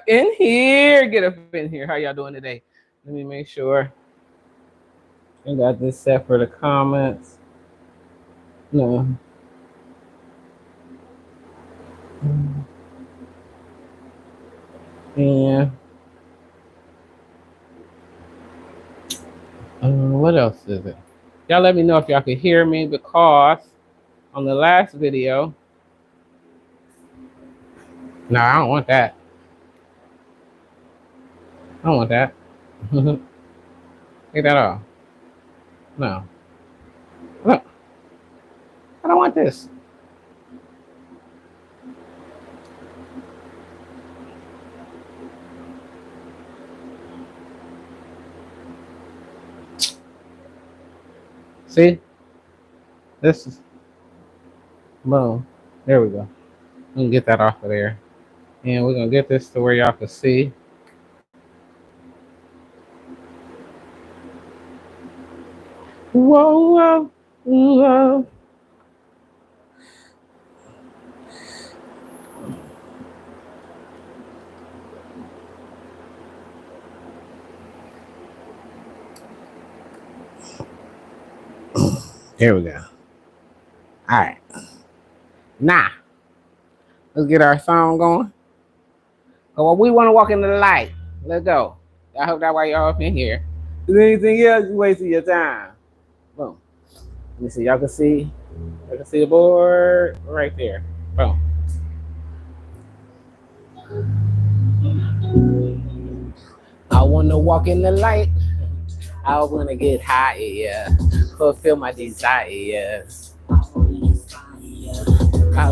in here. Get up in here. How y'all doing today? Let me make sure I got this set for the comments. No. And what else is it? Y'all let me know if y'all can hear me because on the last video, no, I don't want that. I don't want that. Take that off. No. Look, I don't want this. See? This is boom. There we go. We can get that off of there. And we're gonna get this to where y'all can see. Whoa, whoa, whoa. Here we go. All right. Now, let's get our song going. Well, we want to walk in the light. Let's go. I hope that's why y'all up in here. Is there anything else? You wasting your time. Boom. Let me see. Y'all can see. Y'all can see the board right there. Boom. I want to walk in the light. I want to get high, yeah. Fulfill my desires. I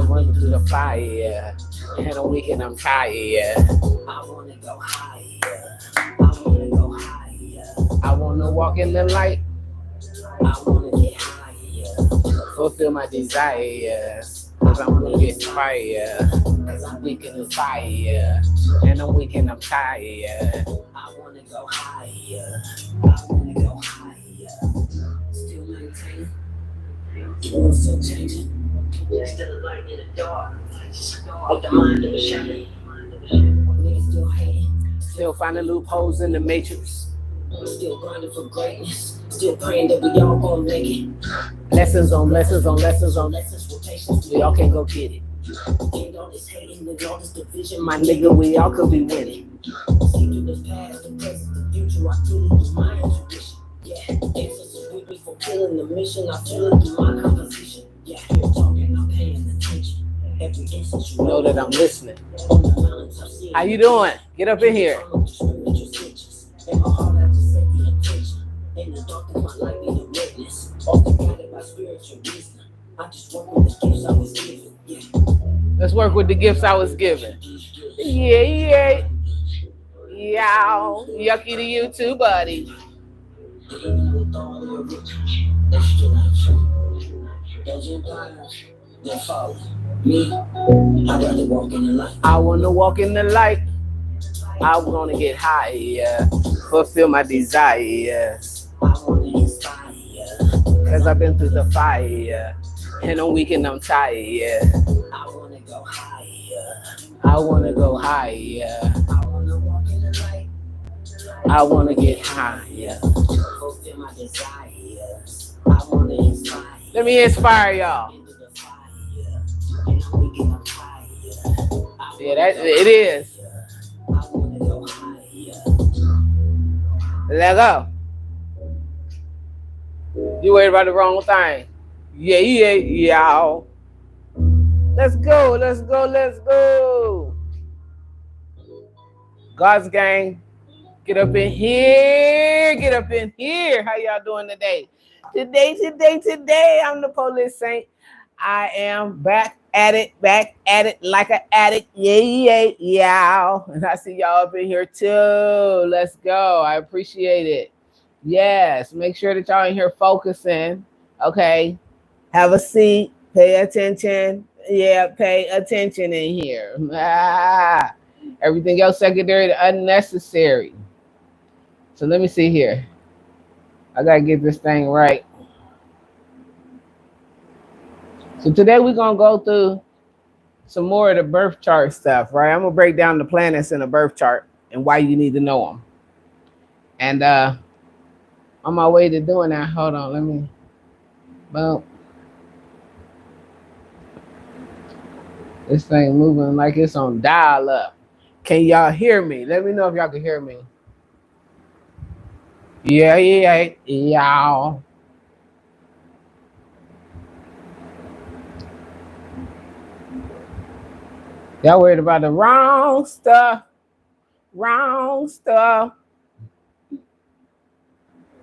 want to do the fire. And a weekend I'm tired. I want to go higher. I want to go higher. I want to walk in the light. I want to get higher. Fulfill my desires. Cause I'm gonna get fire. Cause I'm weak in the fire. And I'm weak and I'm tired. I want to go higher. I want to go higher. Still maintain. You're still changing. There's still a light in the dark. Of the mind of a shadow. Niggas still hating. Still finding loopholes in the matrix. Still grinding for greatness. Still praying that we all gonna make it. Lessons on lessons on lessons on lessons for patience. We all can go get it. Ain't all this hating and all this division. My nigga, we all could be winning. See through the past, the present, the future. I feel it through my intuition. Yeah, ancestors with me fulfilling the mission. I feel it through my composition. Yeah, you're talking, I'm paying attention. Every instance you know that I'm listening. How you doing? Get up in here. In my heart, I just set the intention. In the dark of my life, be the witness. Often guided by spiritual wisdom. I just work with the gifts I was given. Yeah. Let's work with the gifts I was given. Yeah, yeah. Yow. Yucky to you too, buddy. Even with all the originals, they're still not true. Those empires, they're falling. Me, I'd rather walk in the light. I want to walk in the light. I want to get higher, fulfill my desires. I want to inspire, cause I've been through the fire, and I'm weak and I'm tired. I want to go higher, I want to go higher. I want to walk in the light, I want to get higher, fulfill my desires. I want to inspire. Let me inspire y'all. Yeah, that it is. Let go. You worried about the wrong thing. Yeah, yeah, y'all. Let's go, let's go, let's go. God's gang, get up in here. Get up in here. How y'all doing today? Today, I'm the police saint. I am back at it like an addict. Yeah, y'all. And I see y'all up in here too. Let's go. I appreciate it. Yes, make sure that y'all in here focusing. Okay. Have a seat. Pay attention. Yeah, pay attention in here. Everything else secondary to unnecessary. So let me see here. I gotta get this thing right. So today we're gonna go through some more of the birth chart stuff, right? I'm gonna break down the planets in the birth chart and why you need to know them. And on my way to doing that, hold on, let me. Well, this thing moving like it's on dial up. Can y'all hear me? Let me know if y'all can hear me. Yeah, y'all. Y'all worried about the wrong stuff. Wrong stuff.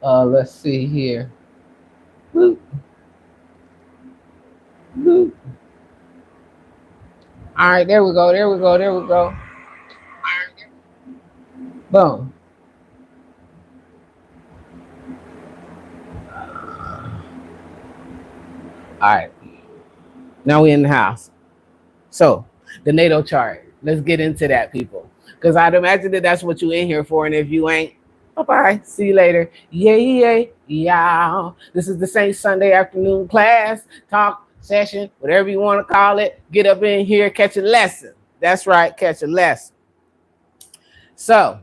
Let's see here. Boop. Boop. All right, there we go. There we go. There we go. Boom. All right. Now we in the house. So the natal chart. Let's get into that, people. Because I'd imagine that that's what you in here for. And if you ain't, bye-bye. See you later. Yay, yeah. This is the Saint Sunday afternoon class, talk, session, whatever you want to call it. Get up in here, catch a lesson. That's right, catch a lesson. So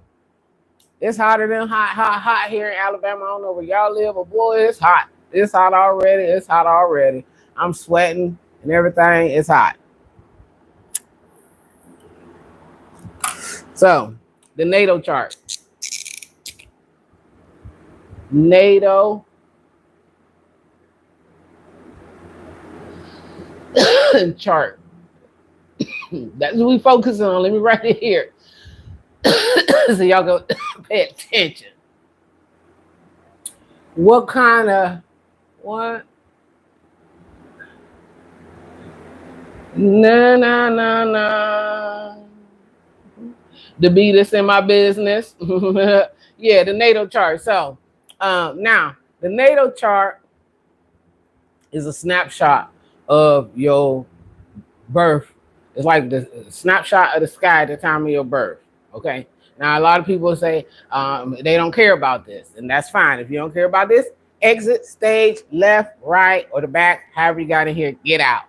it's hotter than hot here in Alabama. I don't know where y'all live, but boy, it's hot. It's hot already. It's hot already. I'm sweating and everything. It's hot. So the natal chart. Natal chart. That's what we focusing on. Let me write it here. So y'all go pay attention. What kind of what? Nah. The beat that's in my business. Yeah, the natal chart. So now the natal chart is a snapshot of your birth. It's like the snapshot of the sky at the time of your birth. Okay. Now a lot of people say they don't care about this, and that's fine. If you don't care about this, exit stage left, right, or the back. However you got in here, get out.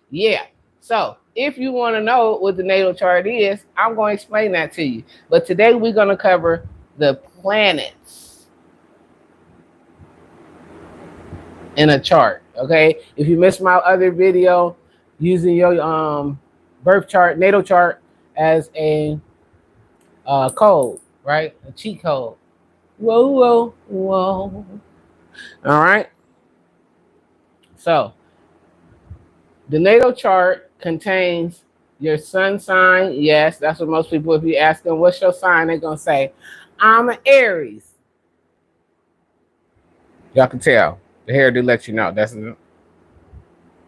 Yeah. So if you want to know what the natal chart is, I'm going to explain that to you. But today we're going to cover the planets in a chart. Okay. If you missed my other video using your birth chart, natal chart as a code, right? A cheat code. Whoa. All right. So the natal chart contains your sun sign. Yes, that's what most people, if you ask them, what's your sign? They're going to say, I'm an Aries. Y'all can tell. The hairdo lets you know.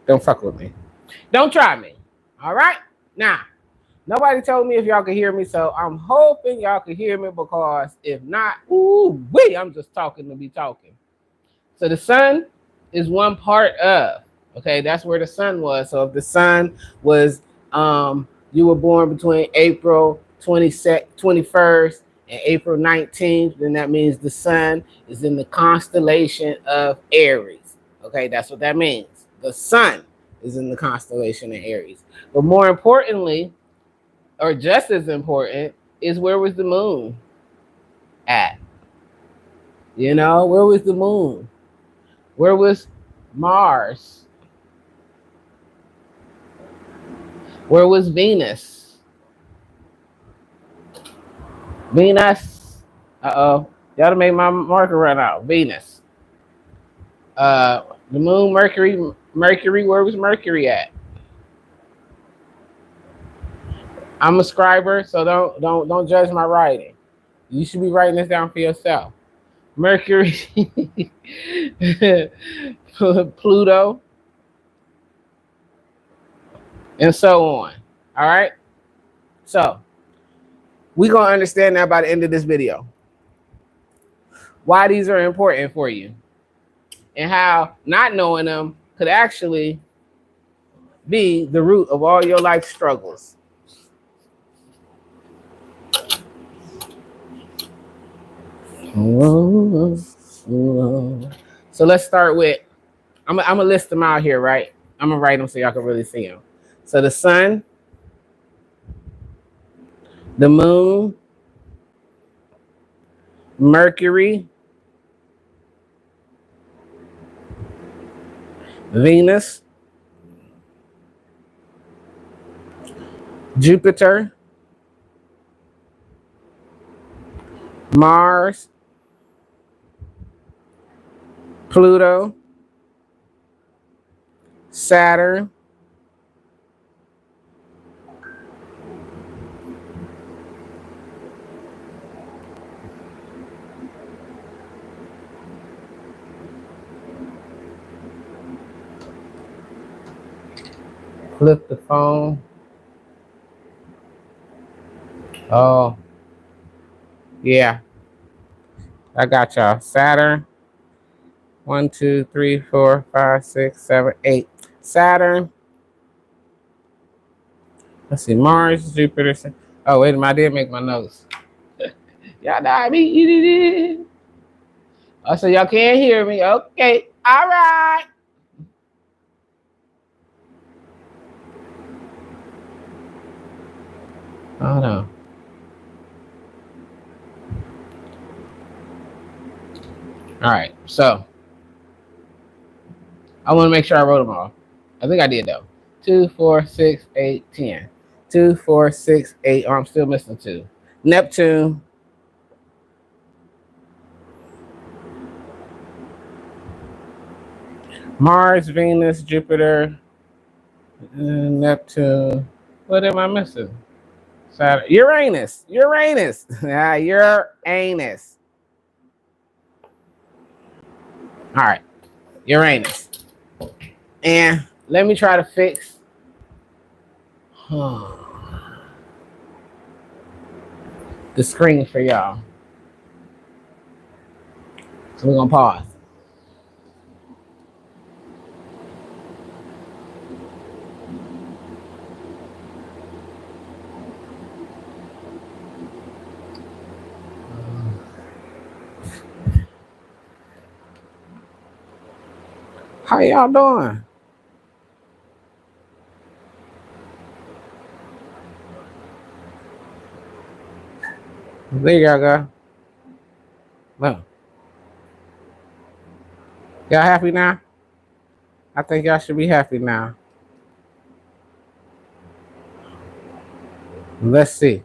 Don't fuck with me. Don't try me. All right? Now, nobody told me if y'all could hear me, so I'm hoping y'all could hear me, because if not, I'm just talking to be talking. So the sun is one part of, okay, that's where the sun was. So if the sun was, you were born between April 21st and April 19th, then that means the sun is in the constellation of Aries. Okay, that's what that means. The sun is in the constellation of Aries. But more importantly, or just as important, is where was the moon at? You know, where was the moon? Where was Mars? Where was Venus? Venus. Uh-oh. Y'all made my marker run out. Venus. The moon, Mercury. Where was Mercury at? I'm a scriber, so don't judge my writing. You should be writing this down for yourself. Mercury, Pluto, and so on. All right. So we're going to understand that by the end of this video, why these are important for you and how not knowing them could actually be the root of all your life struggles. So let's start with, I'm going to list them out here, right? I'm going to write them so y'all can really see them. So the sun, the moon, Mercury, Venus, Jupiter, Mars, Pluto, Saturn, flip the phone. Oh, yeah, I got y'all. Saturn, 1, 2, 3, 4, 5, 6, 7, 8. Saturn. Let's see, Mars, Jupiter. Oh, wait a minute, I did make my notes. Y'all know I be. Oh, so y'all can't hear me. Okay, all right. Oh no. All right, so I want to make sure I wrote them all. I think I did though. 2, 4, 6, 8, 10. 2, 4, 6, 8. Oh, I'm still missing 2. Neptune, Mars, Venus, Jupiter, Neptune. What am I missing? Saturn, Uranus. Uranus. Uranus. All right, Uranus. And let me try to fix. The screen for y'all. So we're gonna pause. How y'all doing? There y'all go. Look. Y'all happy now? I think y'all should be happy now. Let's see.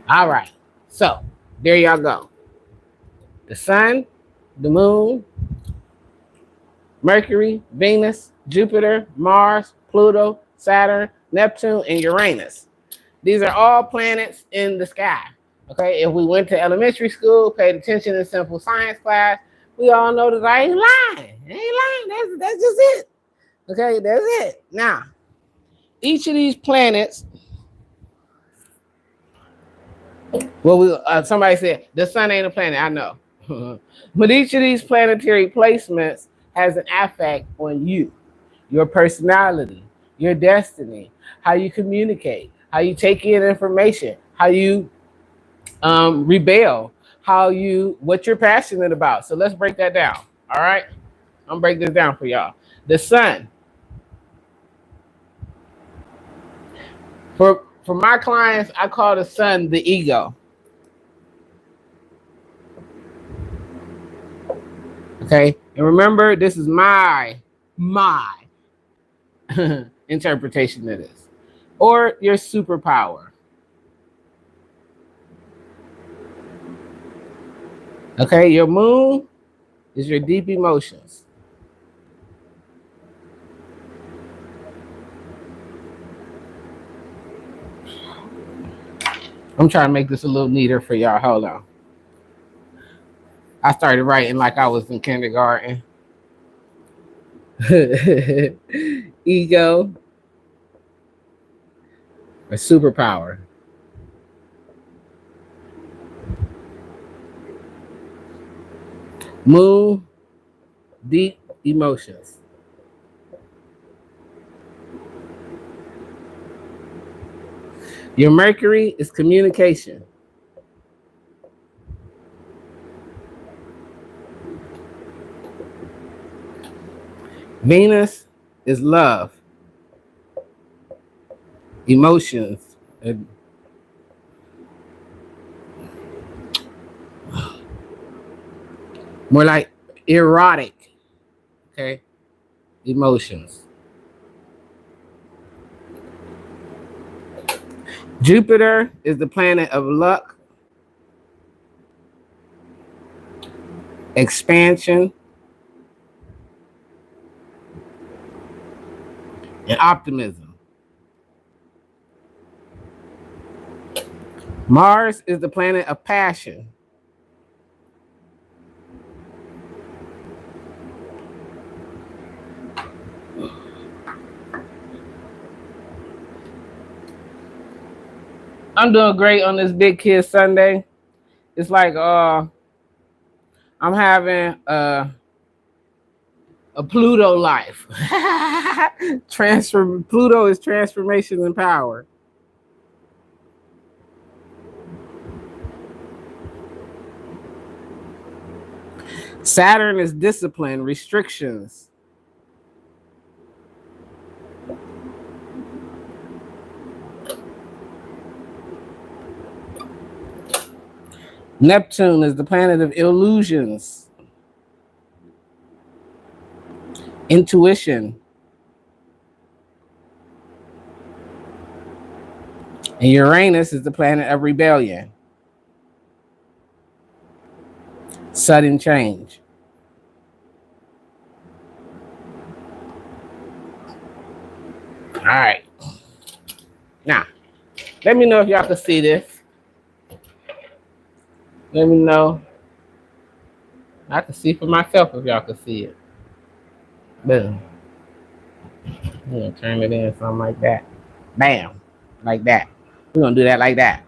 All right. So there y'all go. The sun, the moon, Mercury, Venus, Jupiter, Mars, Pluto, Saturn, Neptune, and Uranus. These are all planets in the sky. Okay, if we went to elementary school, paid attention in simple science class, we all know that I ain't lying. I ain't lying. That's just it. Okay, that's it. Now, each of these planets, well, somebody said the sun ain't a planet. I know, but each of these planetary placements has an effect on you, your personality, your destiny, how you communicate, how you take in information, how you rebel, what you're passionate about. So let's break that down. All right, I'm break this down for y'all. The sun. For my clients, I call the sun the ego. Okay, and remember, this is my interpretation of this, or your superpower. Okay, your moon is your deep emotions. I'm trying to make this a little neater for y'all. Hold on. I started writing like I was in kindergarten. Ego or superpower. Moon, deep emotions. Your Mercury is communication. Venus is love, emotions, and more like erotic, okay, emotions. Jupiter is the planet of luck, expansion, and optimism. Mars is the planet of passion, I'm doing great on this Big Kid Sunday. It's like I'm having a Pluto life. Pluto is transformation and power. Saturn is discipline, restrictions. Neptune is the planet of illusions, intuition. And Uranus is the planet of rebellion, sudden change. All right. Now, let me know if y'all can see this. Let me know. I can see for myself if y'all can see it. Boom. I'm gonna turn it in something like that. Bam. Like that. We're gonna do that like that.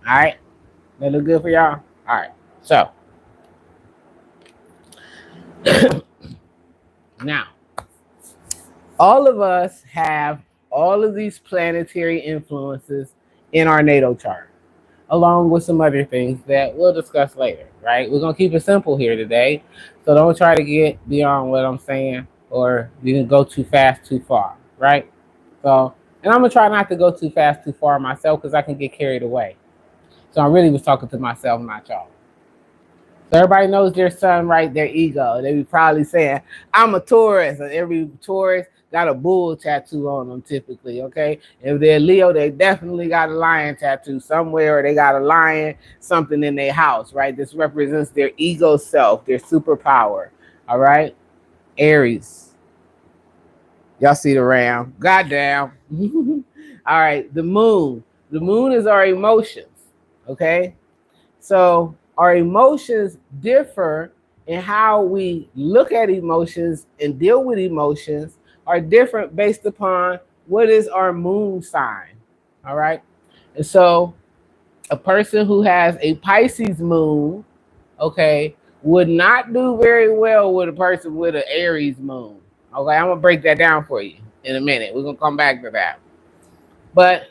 All right. That look good for y'all? All right. So now, all of us have all of these planetary influences in our natal chart, along with some other things that we'll discuss later, right? We're going to keep it simple here today. So don't try to get beyond what I'm saying, or you can go too fast, too far, right? So, and I'm going to try not to go too fast, too far myself, because I can get carried away. So I really was talking to myself, not y'all. So everybody knows their sun, right? Their ego. They be probably saying, I'm a Taurus. And every Taurus got a bull tattoo on them typically, okay? If they're Leo, they definitely got a lion tattoo somewhere, or they got a lion, something in their house, right? This represents their ego self, their superpower, all right? Aries. Y'all see the ram. Goddamn. All right, the moon. The moon is our emotions, okay? So our emotions differ in how we look at emotions and deal with emotions are different based upon what is our moon sign. All right. And so a person who has a Pisces moon, okay, would not do very well with a person with an Aries moon. Okay, I'm gonna break that down for you in a minute. We're gonna come back to that. But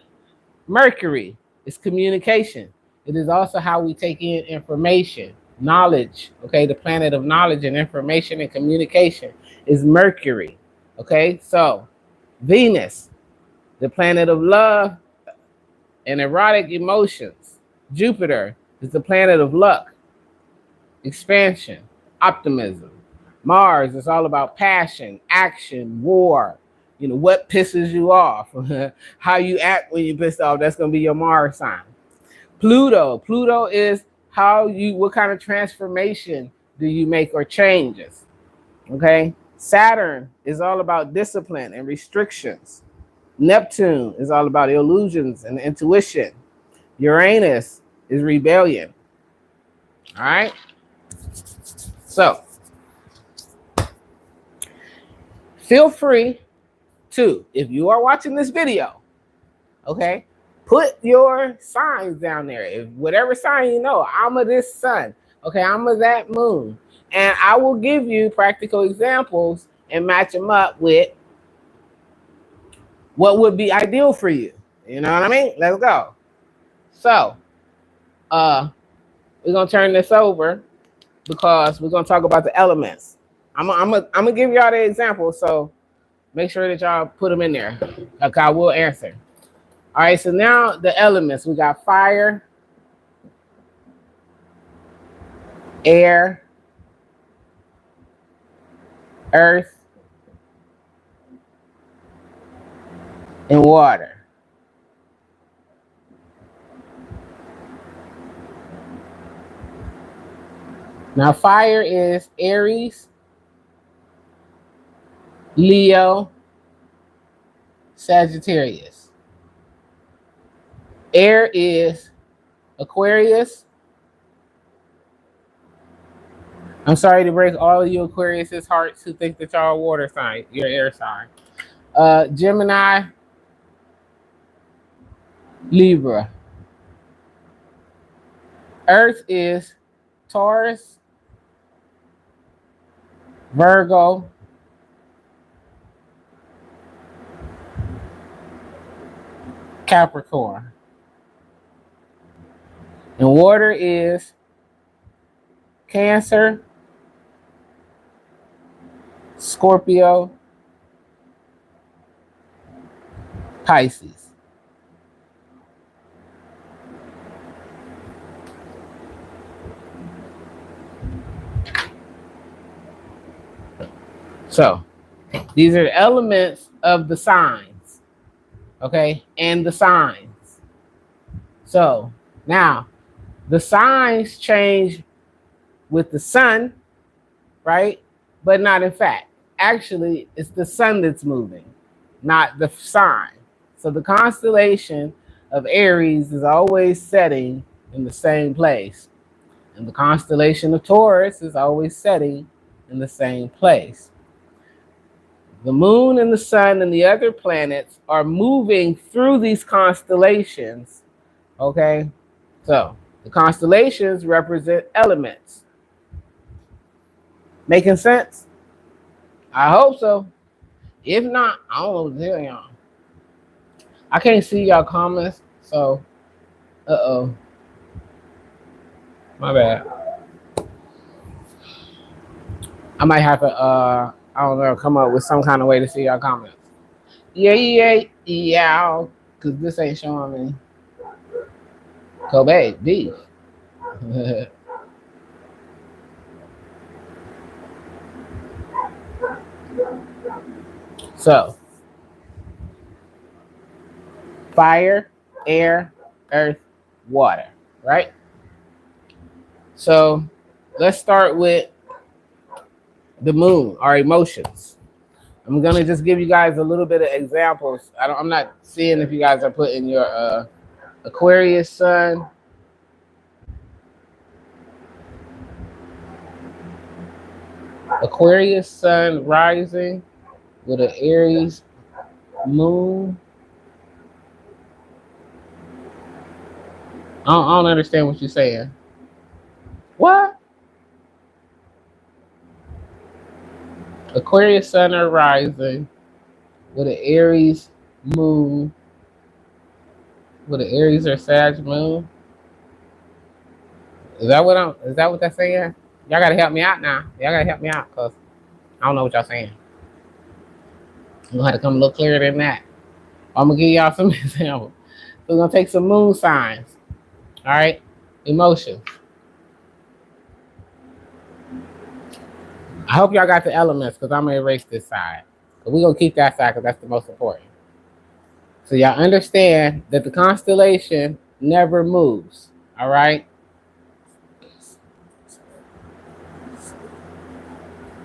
Mercury is communication. It is also how we take in information, knowledge. Okay, the planet of knowledge and information and communication is Mercury. Okay, so Venus, the planet of love and erotic emotions. Jupiter is the planet of luck, expansion, optimism. Mars is all about passion, action, war. You know, what pisses you off, how you act when you're pissed off. That's going to be your Mars sign. Pluto is what kind of transformation do you make or changes? Okay. Saturn is all about discipline and restrictions. Neptune is all about illusions and intuition. Uranus is rebellion. All right. So feel free to, if you are watching this video, okay, put your signs down there. If whatever sign you know, I'm of this sun, okay, I'm of that moon. And I will give you practical examples and match them up with what would be ideal for you. You know what I mean? Let's go. So, we're going to turn this over because we're going to talk about the elements. I'm gonna give y'all the example. So make sure that y'all put them in there. Okay, I will answer. All right. So now the elements, we got fire, air, earth, and water. Now fire is Aries, Leo, Sagittarius. Air is Aquarius. I'm sorry to break all of you Aquarius' hearts who think that y'all are water sign, your air sign. Gemini, Libra. Earth is Taurus, Virgo, Capricorn. And water is Cancer, Scorpio, Pisces. So these are the elements of the signs, okay, and the signs. So now the signs change with the sun, right? But not in fact. Actually, it's the sun that's moving, not the sign. So the constellation of Aries is always setting in the same place. And the constellation of Taurus is always setting in the same place. The moon and the sun and the other planets are moving through these constellations, okay? So the constellations represent elements. Making sense? I hope so. If not, I don't know what to tell y'all. I can't see y'all comments, so my bad. I might have to I don't know, come up with some kind of way to see y'all comments. Yeah, because this ain't showing me Kobe beef. So fire, air, earth, water, right? So let's start with the moon, our emotions. I'm gonna just give you guys a little bit of examples. I'm not seeing if you guys are putting your Aquarius sun, Aquarius sun rising with an Aries moon. I don't understand what you're saying. What? Aquarius sun are rising with an Aries moon, with an Aries or Sag moon. Is that what that's saying? Y'all gotta help me out now. Y'all gotta help me out because I don't know what y'all saying. I'm gonna have to come a little clearer than that. I'm gonna give y'all some examples. We're gonna take some moon signs. All right, emotions. I hope y'all got the elements because I'm gonna erase this side. But we're gonna keep that side because that's the most important. So y'all understand that the constellation never moves. All right.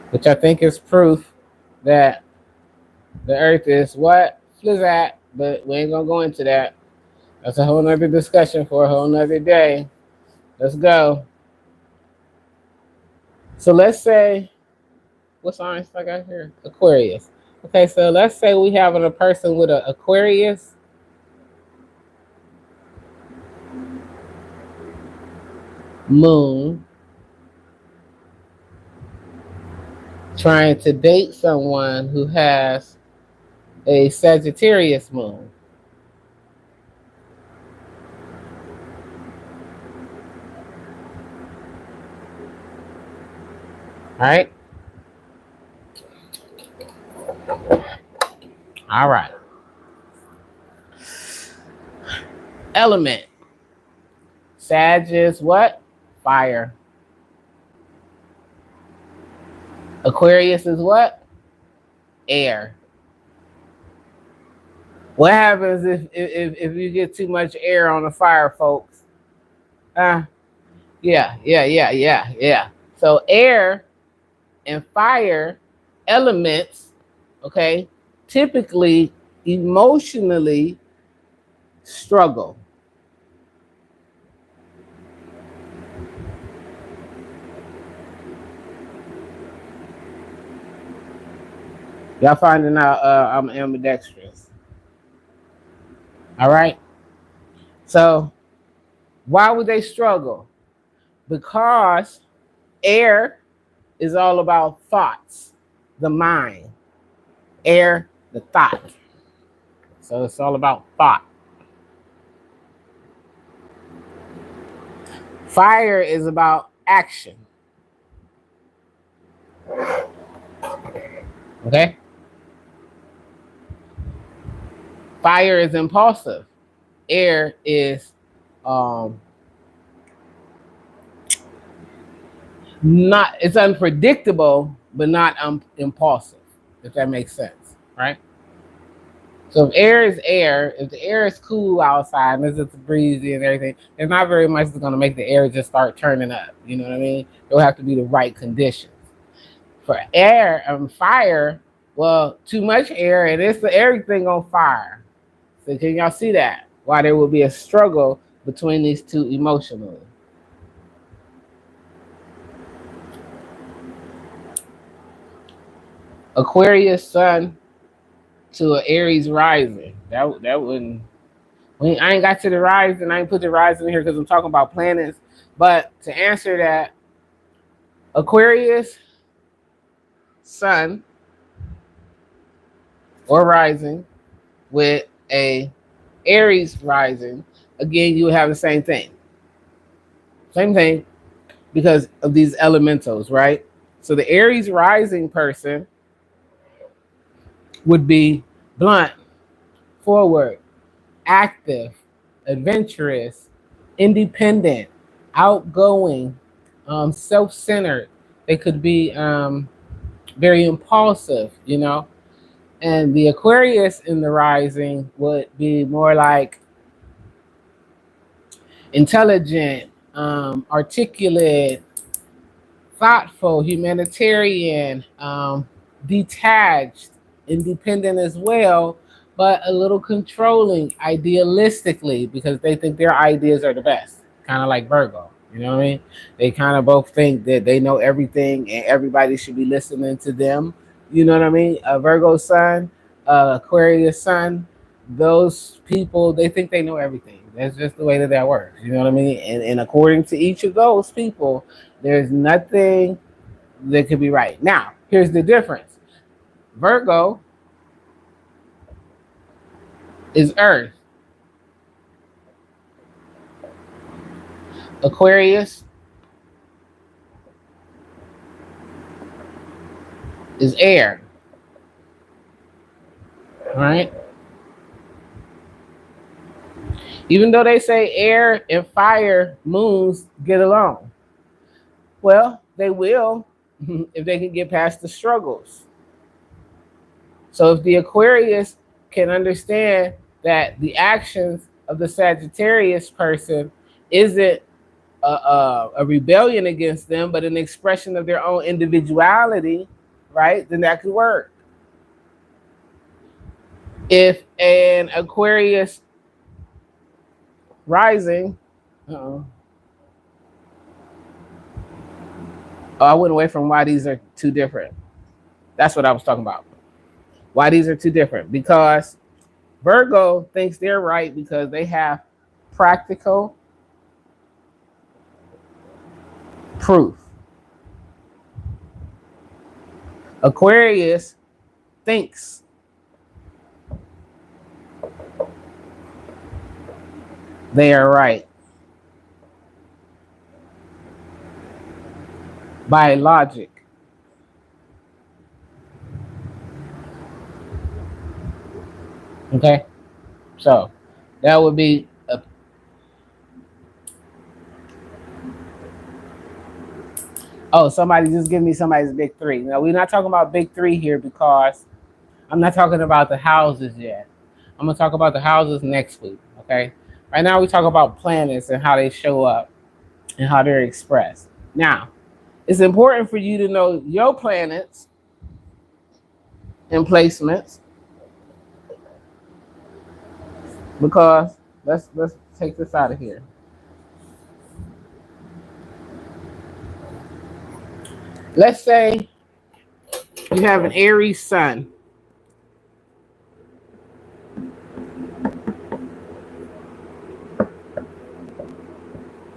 Which I think is proof that the earth is what? Flizzat, but we ain't gonna go into that. That's a whole nother discussion for a whole nother day. Let's go. So let's say, what signs I got here? Aquarius. Okay, so let's say we have a person with an Aquarius moon trying to date someone who has a Sagittarius moon. All right. All right. Element. Sag is what? Fire. Aquarius is what? Air. What happens if you get too much air on the fire, folks? Uh, yeah. So air and fire elements, okay, typically emotionally struggle. Y'all finding out I'm ambidextrous. All right. So why would they struggle? Because air is all about thoughts, the mind. Air, the thought. So it's all about thought. Fire is about action. Okay? Fire is impulsive. Air is um, not, it's unpredictable, but not impulsive, if that makes sense, right? So if air is air, if the air is cool outside and it's breezy and everything, there's not very much that's going to make the air just start turning up. You know what I mean? There'll have to be the right conditions. For air and fire, well, too much air and it's everything on fire. So can y'all see that? Why there will be a struggle between these two emotionally. Aquarius sun to an Aries rising. That wouldn't. I ain't got to the rising. I ain't put the rising here because I'm talking about planets. But to answer that, Aquarius sun or rising with a Aries rising, again, you would have the same thing. Same thing because of these elementals, right? So the Aries rising person would be blunt, forward, active, adventurous, independent, outgoing, self-centered. They could be very impulsive, you know. And the Aquarius in the rising would be more like intelligent, articulate, thoughtful, humanitarian, detached, independent as well, but a little controlling idealistically because they think their ideas are the best, kind of like Virgo. You know what I mean? They kind of both think that they know everything and everybody should be listening to them. You know what I mean? A Virgo sun, Aquarius sun, those people, they think they know everything. That's just the way that works. You know what I mean? And according to each of those people, there's nothing that could be right. Now, here's the difference. Virgo is Earth. Aquarius is air. All right? Even though they say air and fire moons get along. Well, they will if they can get past the struggles. So if the Aquarius can understand that the actions of the Sagittarius person isn't a rebellion against them, but an expression of their own individuality, right? Then that could work. If an Aquarius rising, oh, I went away from why these are two different. That's what I was talking about. Why these are two different? Because Virgo thinks they're right because they have practical proof. Aquarius thinks they are right by logic. Okay, so that would be a, oh, somebody just give me somebody's big three. Now we're not talking about big three here because I'm not talking about the houses yet. I'm gonna talk about the houses next week. Okay, right now we talk about planets and how they show up and how they're expressed. Now it's important for you to know your planets and placements because let's take this out of here. Let's say you have an Aries sun.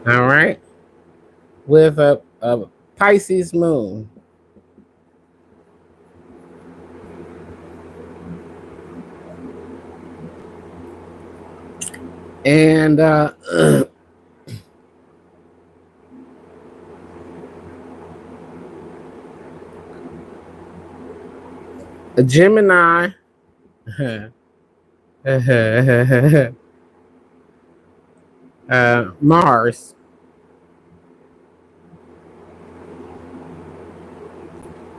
All right, with a Pisces moon. And a Gemini, Mars,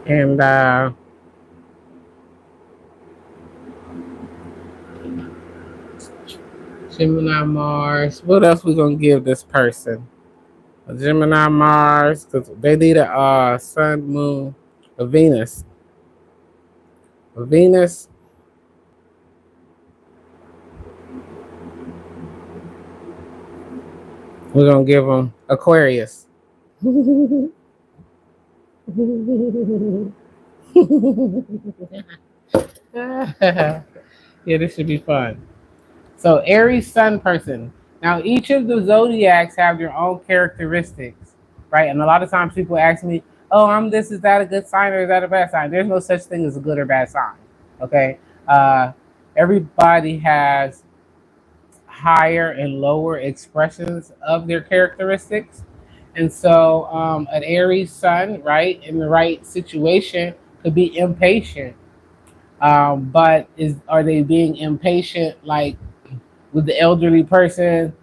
and Gemini, Mars. What else we gonna give this person? A Gemini, Mars, because they need a Sun, Moon, a Venus. A Venus. We're gonna give them Aquarius. Yeah, this should be fun. So Aries Sun person. Now each of the zodiacs have their own characteristics, right? And a lot of times people ask me, "Oh, I'm this. Is that a good sign or is that a bad sign?" There's no such thing as a good or bad sign. Okay. Everybody has higher and lower expressions of their characteristics, and so an Aries Sun, right, in the right situation, could be impatient. But are they being impatient like with the elderly person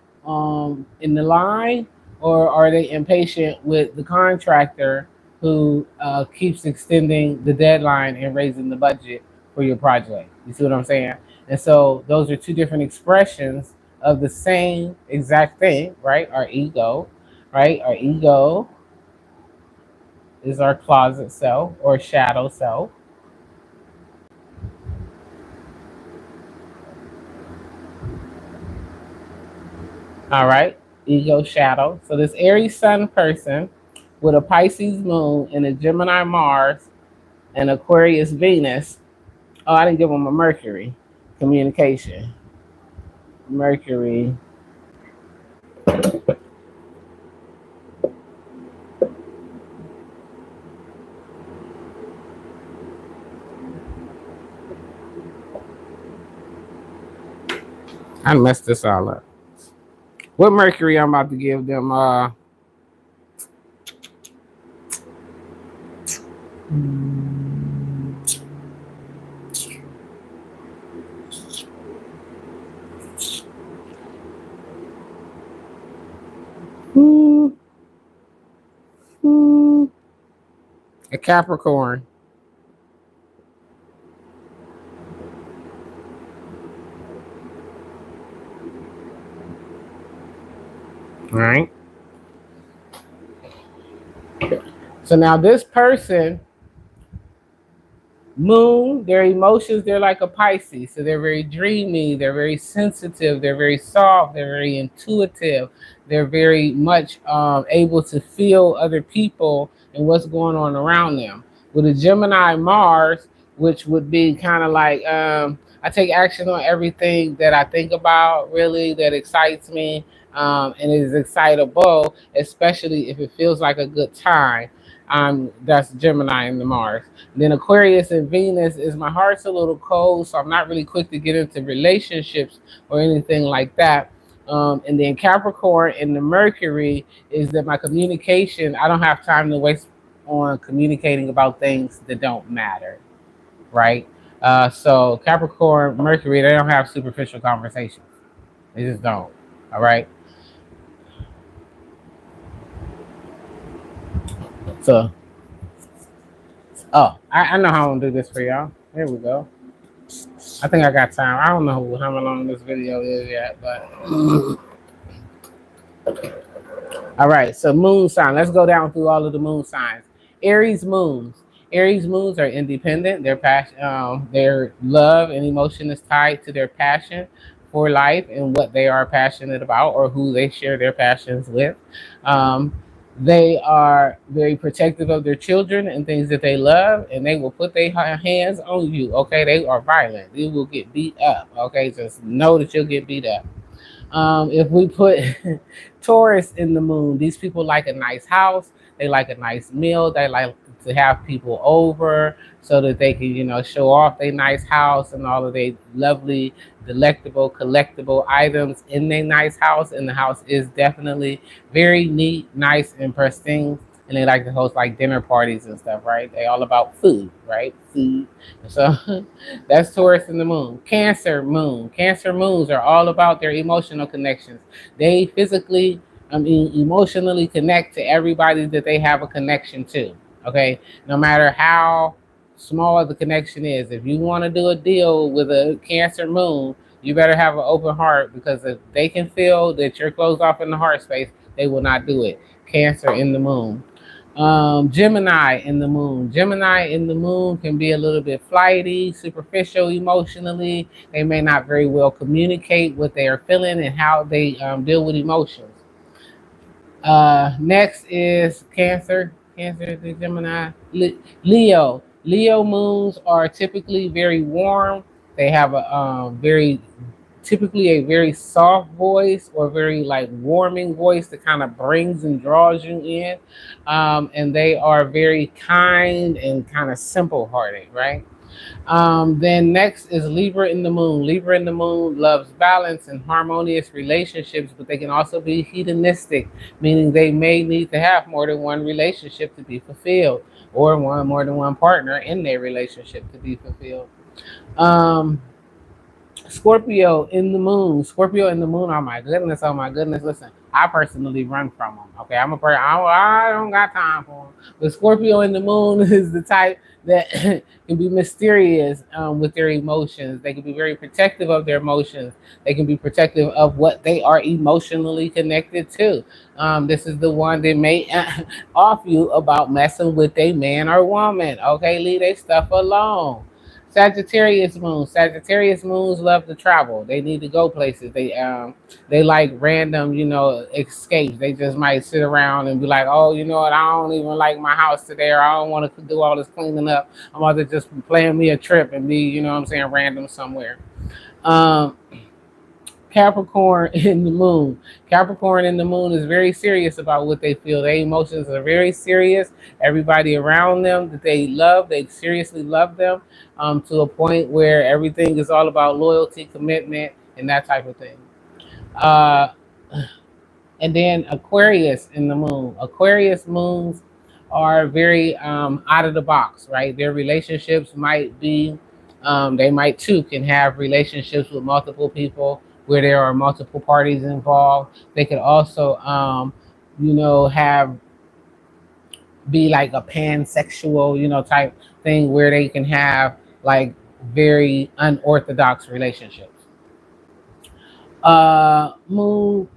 in the line, or are they impatient with the contractor who keeps extending the deadline and raising the budget for your project? You see what I'm saying? And so those are two different expressions of the same exact thing, right? Our ego, right? Our ego is our closet self or shadow self. All right, ego shadow. So this Aries Sun person with a Pisces moon and a Gemini Mars and Aquarius Venus. Oh, I didn't give them a Mercury. Communication. Mercury. I messed this all up. What Mercury I'm about to give them? A Capricorn. All right. So now this person, moon, their emotions, they're like a Pisces. So they're very dreamy, they're very sensitive, they're very soft, they're very intuitive, they're very much able to feel other people and what's going on around them. With a Gemini Mars, which would be kind of like I take action on everything that I think about, really, that excites me and is excitable, especially if it feels like a good time. That's Gemini and the Mars. Then Aquarius and Venus is my heart's a little cold, so I'm not really quick to get into relationships or anything like that. And then Capricorn and the Mercury is that my communication, I don't have time to waste on communicating about things that don't matter, right? So Capricorn, Mercury, they don't have superficial conversations. They just don't. All right. So, I know how I'm gonna do this for y'all. Here we go. I think I got time. I don't know how long this video is yet, but all right. So moon sign. Let's go down through all of the moon signs. Aries moons. Aries moons are independent. Their passion, their love and emotion is tied to their passion for life and what they are passionate about or who they share their passions with. Um, they are very protective of their children and things that they love, and they will put their hands on you. Okay, they are violent. You will get beat up. Okay, just know that you'll get beat up. If we put Taurus in the moon, these people like a nice house. They like a nice meal. They like to have people over so that they can, show off their nice house and all of their lovely, delectable, collectible items in their nice house. And the house is definitely very neat, nice, and pristine. And they like to host like dinner parties and stuff, right? They all about food, right? Food. So that's Taurus in the moon. Cancer moon. Cancer moons are all about their emotional connections. They physically, emotionally connect to everybody that they have a connection to. Okay, no matter how small the connection is. If you want to do a deal with a Cancer moon, you better have an open heart, because if they can feel that you're closed off in the heart space, they will not do it. Cancer in the moon. Gemini in the moon. Gemini in the moon can be a little bit flighty, superficial emotionally. They may not very well communicate what they are feeling and how they deal with emotions. Next is Cancer. Cancer, the Gemini. Leo. Leo moons are typically very warm. They have a very typically a very soft voice or very like warming voice that kind of brings and draws you in. And they are very kind and kind of simple hearted, right? Then next is Libra in the moon. Libra in the moon loves balance and harmonious relationships, but they can also be hedonistic, meaning they may need to have more than one relationship to be fulfilled, or more than one partner in their relationship to be fulfilled. Um, Scorpio in the moon. Scorpio in the moon. Oh my goodness. Oh my goodness. Listen, I personally run from them. Okay, I'm a person. I don't got time for them. But Scorpio in the moon is the type that can be mysterious with their emotions. They can be very protective of their emotions. They can be protective of what they are emotionally connected to. This is the one that may off you about messing with a man or woman. Okay, leave their stuff alone. Sagittarius moon. Sagittarius moons love to travel. They need to go places. They like random, escapes. They just might sit around and be like, oh, you know what? I don't even like my house today, or I don't want to do all this cleaning up. I'm about to just plan me a trip and be, random somewhere. Um, Capricorn in the moon. Capricorn in the moon is very serious about what they feel. Their emotions are very serious. Everybody around them that they love, they seriously love them, to a point where everything is all about loyalty, commitment, and that type of thing. Uh, and then Aquarius in the moon. Aquarius moons are very out of the box, right? Their relationships might be, they might too can have relationships with multiple people where there are multiple parties involved. They could also, have be like a pansexual, type thing where they can have like very unorthodox relationships. Moon.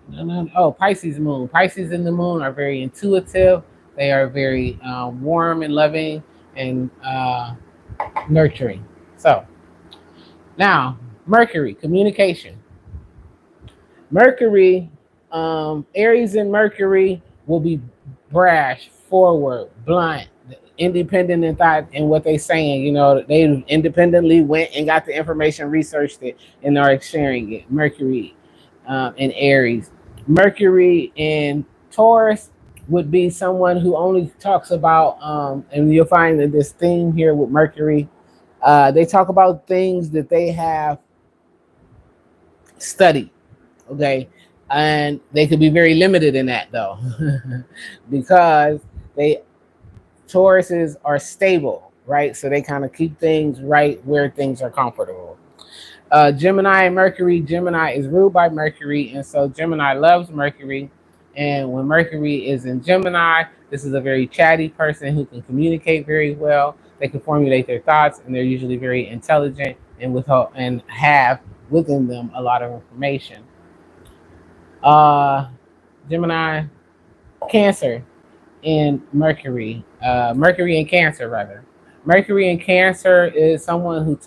Oh, Pisces moon. Pisces in the moon are very intuitive. They are very warm and loving and nurturing. So now Mercury, communication. Mercury, Aries and Mercury will be brash, forward, blunt, independent in thought and what they saying. They independently went and got the information, researched it, and are sharing it. Mercury in Aries. Mercury in Taurus would be someone who only talks about, and you'll find that this theme here with Mercury, they talk about things that they have studied. Okay, and they could be very limited in that though, because they Tauruses are stable. right? So they kind of keep things right where things are comfortable. Gemini and Mercury. Gemini is ruled by Mercury, and so Gemini loves Mercury. And when Mercury is in Gemini, this is a very chatty person who can communicate very well. They can formulate their thoughts, and they're usually very intelligent and and have within them a lot of information. Uh, Gemini, Cancer, and Mercury and Cancer rather. Mercury in Cancer is someone who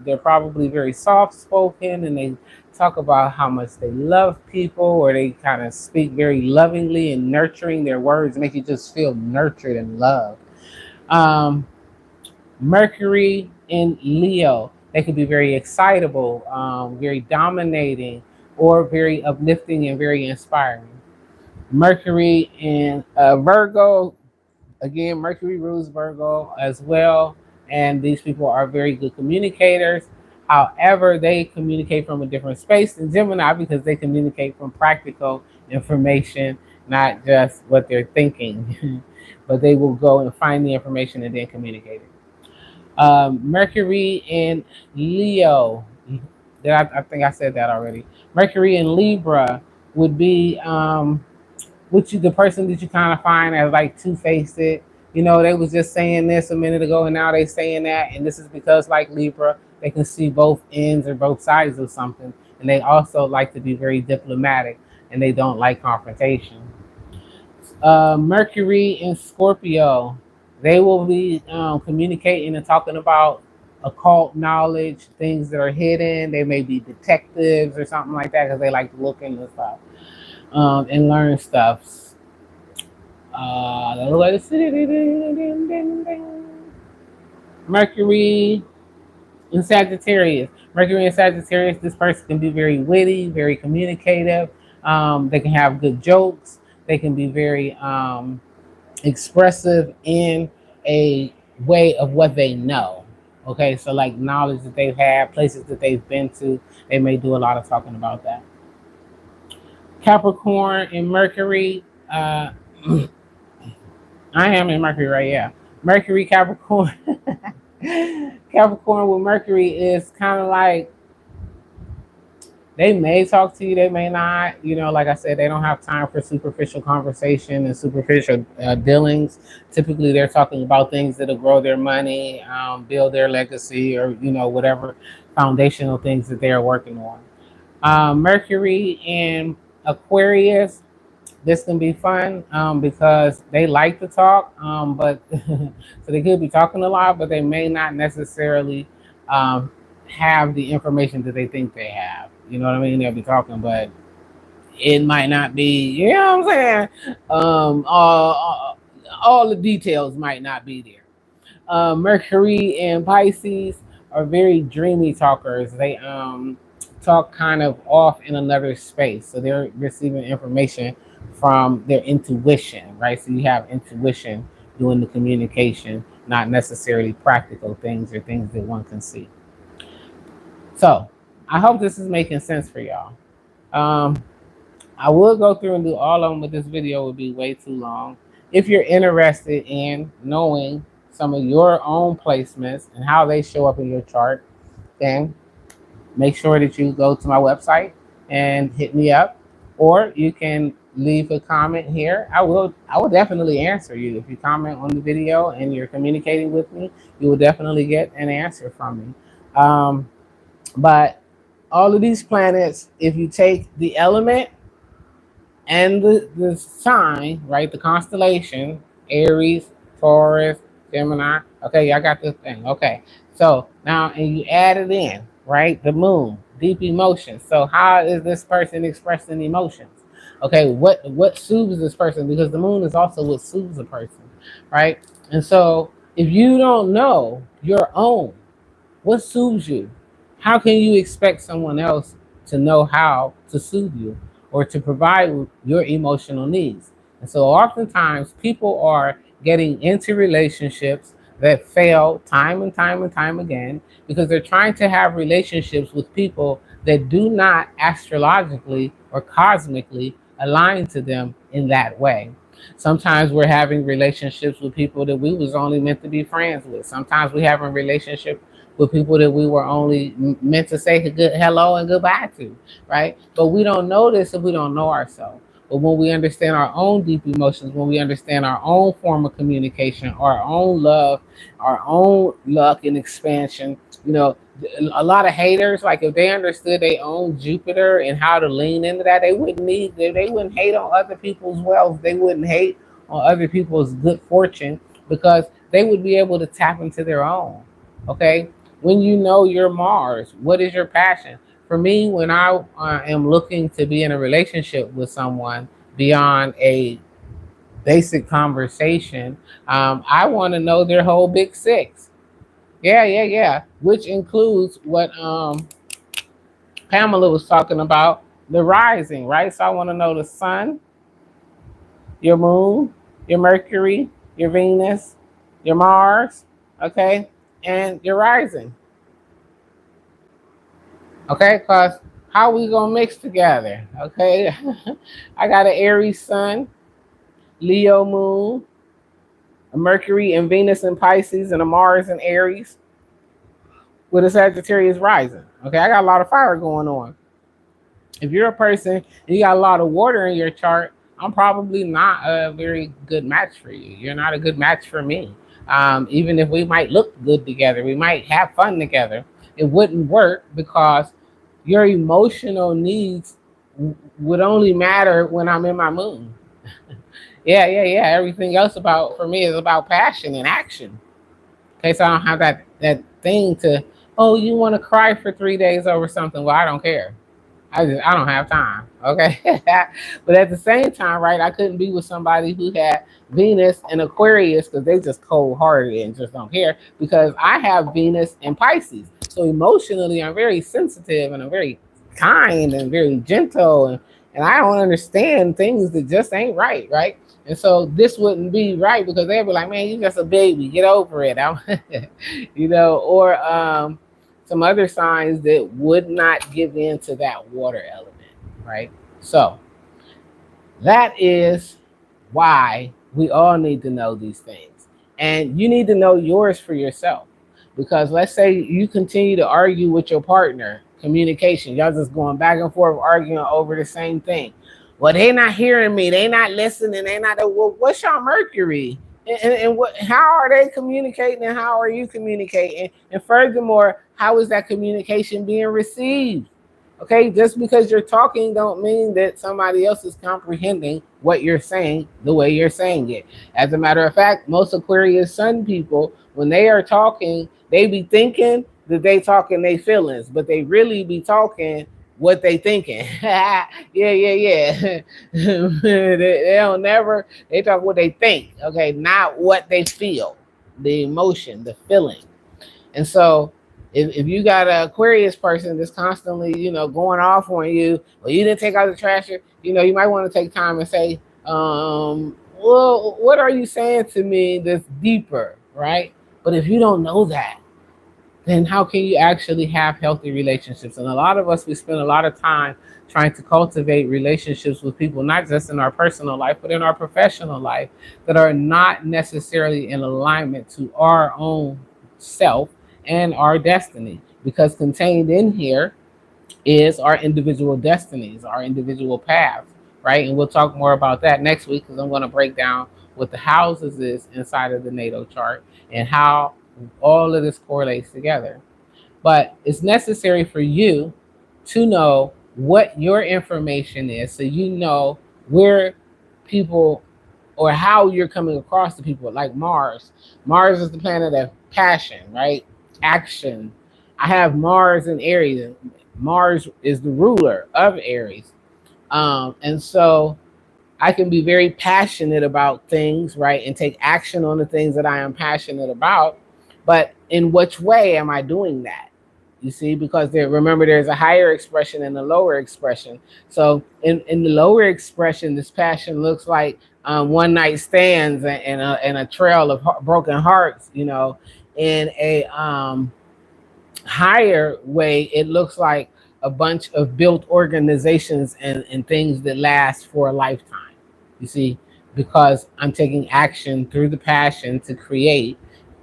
they're probably very soft spoken and they talk about how much they love people, or they kind of speak very lovingly and nurturing. Their words make you just feel nurtured and loved. Um, Mercury in Leo, they can be very excitable, very dominating, or very uplifting and very inspiring. Mercury in Virgo, again, Mercury rules Virgo as well, and these people are very good communicators. However, they communicate from a different space than Gemini because they communicate from practical information, not just what they're thinking, but they will go and find the information and then communicate it. Mercury in Leo, I think I said that already. Mercury in Libra would be the person that you kind of find as like two-faced. You know, they was just saying this a minute ago and now they saying that, and this is because like Libra, they can see both ends or both sides of something, and they also like to be very diplomatic, and they don't like confrontation. Mercury in Scorpio, they will be communicating and talking about occult knowledge, things that are hidden. They may be detectives or something like that because they like to look into stuff and learn stuff. Mercury in Sagittarius. Mercury in Sagittarius, this person can be very witty, very communicative. They can have good jokes. They can be very expressive in a way of what they know. Okay, so like knowledge that they've had, places that they've been to, they may do a lot of talking about that. Capricorn and Mercury. I am in Mercury, right? Yeah. Mercury, Capricorn. Capricorn with Mercury is kind of like they may talk to you, they may not. You know, like I said, they don't have time for superficial conversation and superficial dealings. Typically, they're talking about things that'll grow their money, build their legacy, or whatever foundational things that they are working on. Mercury in Aquarius, this can be fun because they like to talk, but so they could be talking a lot, but they may not necessarily have the information that they think they have. You know what I mean? They'll be talking, but it might not be. You know what I'm saying? All the details might not be there. Mercury and Pisces are very dreamy talkers. They talk kind of off in another space, so they're receiving information from their intuition, right? So you have intuition doing the communication, not necessarily practical things or things that one can see. So I hope this is making sense for y'all. I will go through and do all of them, but this video would be way too long. If you're interested in knowing some of your own placements and how they show up in your chart, then make sure that you go to my website and hit me up, or you can leave a comment here. I will definitely answer you. If you comment on the video and you're communicating with me, you will definitely get an answer from me. But all of these planets, if you take the element and the sign, right, the constellation, Aries, Taurus, Gemini. Okay, I got this thing. Okay, so now and you add it in, right? The moon, deep emotions. So how is this person expressing emotions? Okay, what soothes this person? Because the moon is also what soothes a person, right? And so if you don't know your own, what soothes you, how can you expect someone else to know how to soothe you or to provide your emotional needs? And so oftentimes people are getting into relationships that fail time and time and time again because they're trying to have relationships with people that do not astrologically or cosmically align to them in that way. Sometimes we're having relationships with people that we was only meant to be friends with. Sometimes we having relationship with people that we were only meant to say good hello and goodbye to, right? But we don't know this if we don't know ourselves. But when we understand our own deep emotions, when we understand our own form of communication, our own love, our own luck and expansion, you know, a lot of haters, like if they understood their own Jupiter and how to lean into that, they wouldn't hate on other people's wealth. They wouldn't hate on other people's good fortune because they would be able to tap into their own. Okay. When you know your Mars, what is your passion? For me, when I am looking to be in a relationship with someone beyond a basic conversation, I want to know their whole big six. Yeah, yeah, yeah. Which includes what Pamela was talking about, the rising, right? So I want to know the sun, your moon, your Mercury, your Venus, your Mars, okay, and your rising, okay? Because how we gonna mix together, okay? I got an Aries sun, Leo moon, a Mercury and Venus in Pisces, and a Mars in Aries with a Sagittarius rising. Okay, I got a lot of fire going on. If you're a person and you got a lot of water in your chart, I'm probably not a very good match for you. You're not a good match for me. Even if we might look good together, we might have fun together, it wouldn't work because your emotional needs would only matter when I'm in my moon. Yeah, yeah, yeah. Everything else about for me is about passion and action. Okay, so I don't have that thing to, oh, you want to cry for 3 days over something. Well, I don't care. I don't have time. Okay. But at the same time, right, I couldn't be with somebody who had Venus and Aquarius because they just cold hearted and just don't care because I have Venus and Pisces. So emotionally I'm very sensitive and I'm very kind and very gentle and I don't understand things that just ain't right, right? And so this wouldn't be right because they'd be like, man, you're just a baby, get over it. Or some other signs that would not give in to that water element, right? So that is why we all need to know these things. And you need to know yours for yourself. Because let's say you continue to argue with your partner, communication, y'all just going back and forth arguing over the same thing. Well, they not hearing me, they not listening, they not, well, what's your Mercury? How are they communicating and how are you communicating? And furthermore, how is that communication being received? Okay, just because you're talking don't mean that somebody else is comprehending what you're saying the way you're saying it. As a matter of fact, most Aquarius Sun people, when they are talking, they be thinking that they talking their feelings, but they really be talking what they thinking. Yeah, yeah, yeah. They don't never, they talk what they think, okay, not what they feel, the emotion, the feeling. And so if you got an Aquarius person that's constantly, going off on you, well, you didn't take out the trash, you might want to take time and say, well, what are you saying to me that's deeper, right? But if you don't know that, then how can you actually have healthy relationships? And a lot of us, we spend a lot of time trying to cultivate relationships with people, not just in our personal life, but in our professional life, that are not necessarily in alignment to our own self and our destiny. Because contained in here is our individual destinies, our individual paths, right? And we'll talk more about that next week because I'm going to break down what the houses is inside of the natal chart and how all of this correlates together. But it's necessary for you to know what your information is so you know where people or how you're coming across the people. Like Mars. Mars is the planet of passion, right? Action. I have Mars in Aries. Mars is the ruler of Aries. And so I can be very passionate about things, right? And take action on the things that I am passionate about. But in which way am I doing that? You see, because remember, there's a higher expression and a lower expression. So in the lower expression, this passion looks like one night stands and a trail of broken hearts, in a higher way, it looks like a bunch of built organizations and things that last for a lifetime. You see, because I'm taking action through the passion to create.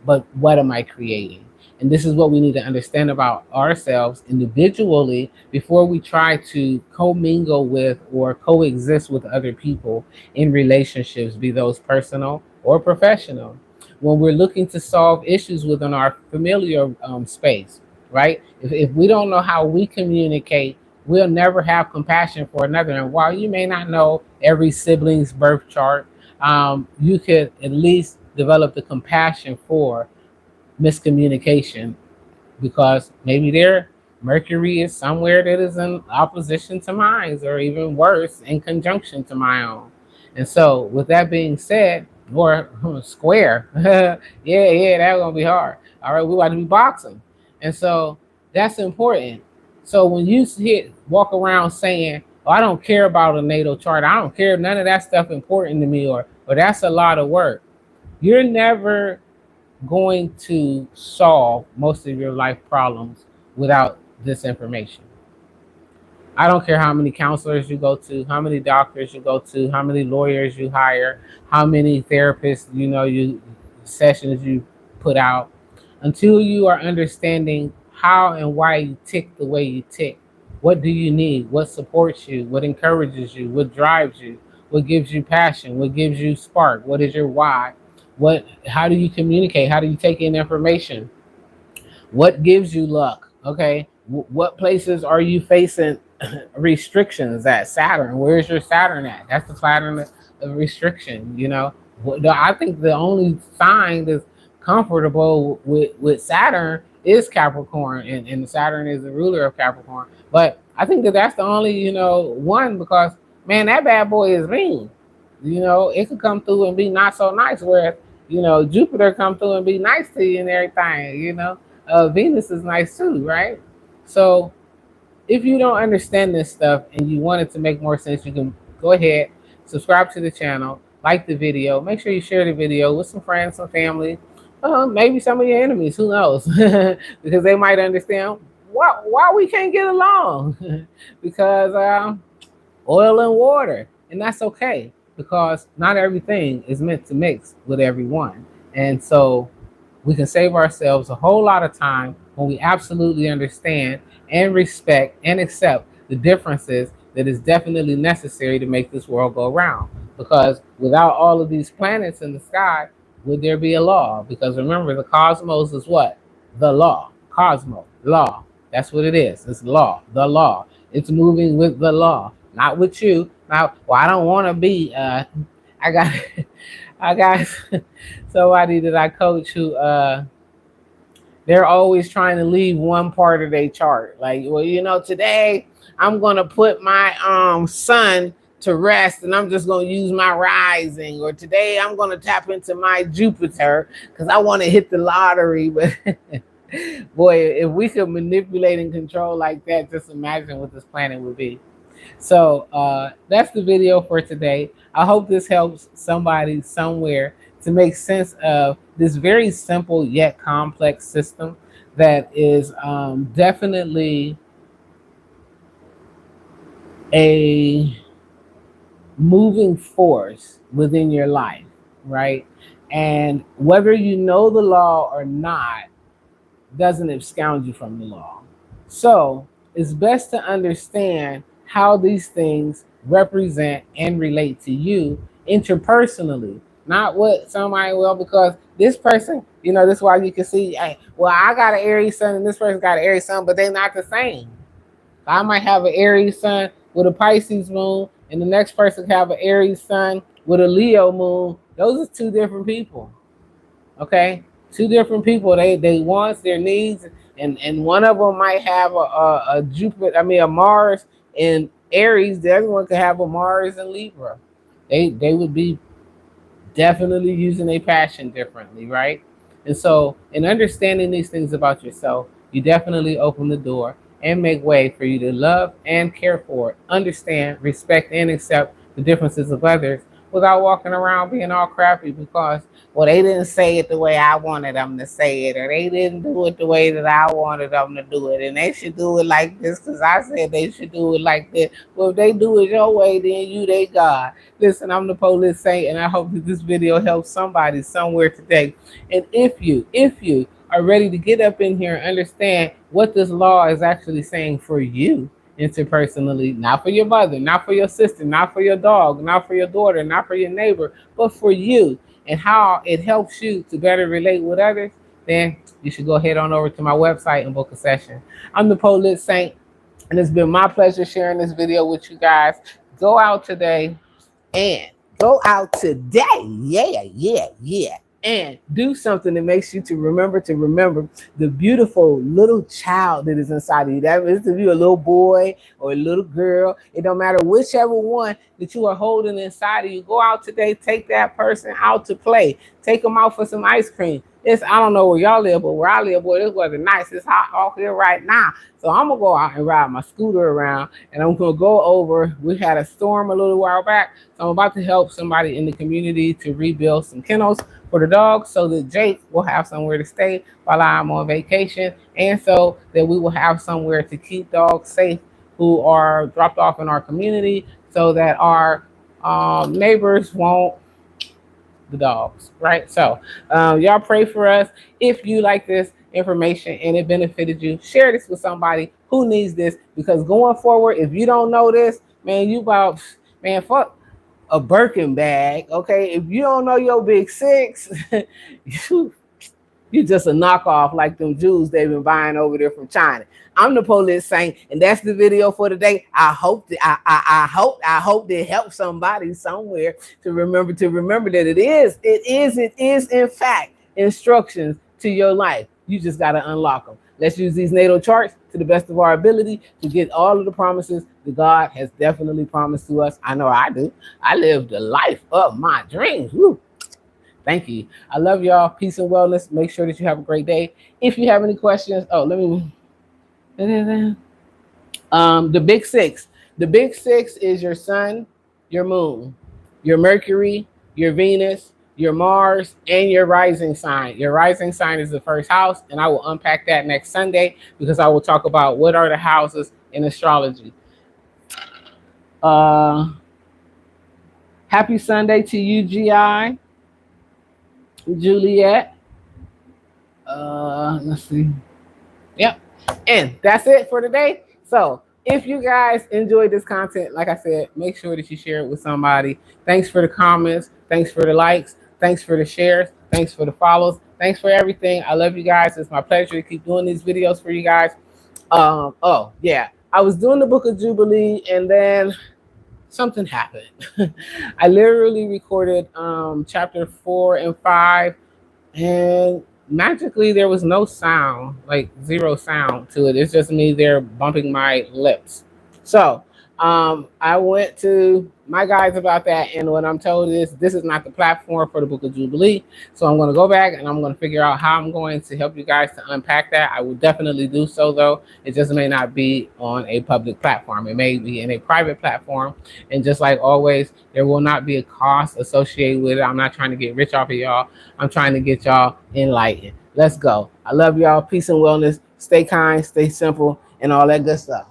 But what am I creating? And this is what we need to understand about ourselves individually before we try to commingle with or coexist with other people in relationships, be those personal or professional. When we're looking to solve issues within our familiar space, right? If we don't know how we communicate, we'll never have compassion for another. And while you may not know every sibling's birth chart, you could at least develop the compassion for miscommunication because maybe their Mercury is somewhere that is in opposition to mine, or even worse, in conjunction to my own. And so, with that being said, or square, yeah, that's gonna be hard. All right, we about to be boxing, and so that's important. So when you walk around saying, "Oh, I don't care about a natal chart. I don't care. None of that stuff important to me," or that's a lot of work. You're never going to solve most of your life problems without this information. I don't care how many counselors you go to, how many doctors you go to, how many lawyers you hire, how many therapists you sessions you put out, until you are understanding how and why you tick the way you tick. What do you need? What supports you? What encourages you? What drives you? What gives you passion? What gives you spark? What is your why? How do you communicate? How do you take in information? What gives you luck? Okay. What places are you facing restrictions at? Saturn. Where's your Saturn at? That's the Saturn of restriction. I think the only sign that's comfortable with Saturn is Capricorn, and Saturn is the ruler of Capricorn. But I think that that's the only one, because man, that bad boy is mean. It could come through and be not so nice. Where Jupiter come through and be nice to you and everything. Venus is nice too, right? So if you don't understand this stuff and you want it to make more sense, you can go ahead, subscribe to the channel, like the video, make sure you share the video with some friends, some family, maybe some of your enemies, who knows? Because they might understand why we can't get along. Because oil and water, and that's okay, because not everything is meant to mix with everyone. And so we can save ourselves a whole lot of time when we absolutely understand and respect and accept the differences that is definitely necessary to make this world go round. Because without all of these planets in the sky, would there be a law? Because remember, the cosmos is what? The law. Cosmo, law. That's what it is. It's law, the law. It's moving with the law, not with you. Now, well, I don't want to be, I got, I got somebody that I coach who, they're always trying to leave one part of their chart. Like, well, today I'm going to put my sun to rest and I'm just going to use my rising. Or today I'm going to tap into my Jupiter because I want to hit the lottery. But boy, if we could manipulate and control like that, just imagine what this planet would be. So that's the video for today. I hope this helps somebody somewhere to make sense of this very simple yet complex system that is definitely a moving force within your life, right? And whether you know the law or not doesn't abscond you from the law. So it's best to understand how these things represent and relate to you interpersonally, not what somebody will, because this person, this is why you can see, hey, well, I got an Aries sun and this person got an Aries sun, but they're not the same. I might have an Aries sun with a Pisces moon, and the next person have an Aries sun with a Leo moon. Those are two different people. Okay? Two different people. They wants, their needs, and one of them might have a Jupiter, a Mars in Aries. The other one could have a Mars in Libra. They would be definitely using a passion differently, right? And so in understanding these things about yourself, you definitely open the door and make way for you to love and care for, understand, respect, and accept the differences of others without walking around being all crappy because, well, they didn't say it the way I wanted them to say it, or they didn't do it the way that I wanted them to do it, and they should do it like this because I said they should do it like this. Well, if they do it your way, then you they God. Listen, I'm the police saint, and I hope that this video helps somebody somewhere today. And if you are ready to get up in here and understand what this law is actually saying for you interpersonally, not for your mother, not for your sister, not for your dog, not for your daughter, not for your neighbor, but for you, and how it helps you to better relate with others, then you should go head on over to my website and book a session. I'm the Police Saint, and it's been my pleasure sharing this video with you guys. Go out today and go out today. Yeah. And do something that makes you to remember the beautiful little child that is inside of you. That is, if you're a little boy or a little girl, it don't matter whichever one that you are holding inside of you. Go out today, take that person out to play. Take them out for some ice cream. I don't know where y'all live, but where I live, boy, this weather nice. It's hot out here right now. So I'm gonna go out and ride my scooter around, and I'm gonna go over. We had a storm a little while back, so I'm about to help somebody in the community to rebuild some kennels for the dogs so that Jake will have somewhere to stay while I'm on vacation, and so that we will have somewhere to keep dogs safe who are dropped off in our community, so that our neighbors won't the dogs, right? So y'all pray for us. If you like this information and it benefited you, share this with somebody who needs this, because going forward, if you don't know this, man, fuck a Birkin bag, okay? If you don't know your big six, you just a knockoff like them Jews they've been buying over there from China. I'm the Police Saint, and that's the video for today. I hope that I hope that helps somebody somewhere to remember that it is in fact instructions to your life. You just got to unlock them. Let's use these natal charts to the best of our ability to get all of the promises that God has definitely promised to us. I know I do. I live the life of my dreams. Woo. Thank you. I love y'all. Peace and wellness. Make sure that you have a great day. If you have any questions, the big six. The big six is your sun, your moon, your Mercury, your Venus, your Mars, and your rising sign. Your rising sign is the first house, and I will unpack that next Sunday because I will talk about what are the houses in astrology. Happy Sunday to you, GI. Juliet. Let's see. Yep. And that's it for today. So if you guys enjoyed this content, like I said, make sure that you share it with somebody. Thanks for the comments. Thanks for the likes. Thanks for the shares. Thanks for the follows. Thanks for everything. I love you guys. It's my pleasure to keep doing these videos for you guys. Oh yeah, I was doing the Book of Jubilee, and then something happened. I literally recorded chapter 4 and 5, and magically there was no sound, like zero sound to it. It's just me there bumping my lips. So I went to my guys about that, and what I'm told is this is not the platform for the Book of Jubilee. So I'm going to go back and I'm going to figure out how I'm going to help you guys to unpack that. I will definitely do so, though. It just may not be on a public platform. It may be in a private platform. And just like always, there will not be a cost associated with it. I'm not trying to get rich off of y'all. I'm trying to get y'all enlightened. Let's go. I love y'all. Peace and wellness. Stay kind, stay simple, and all that good stuff.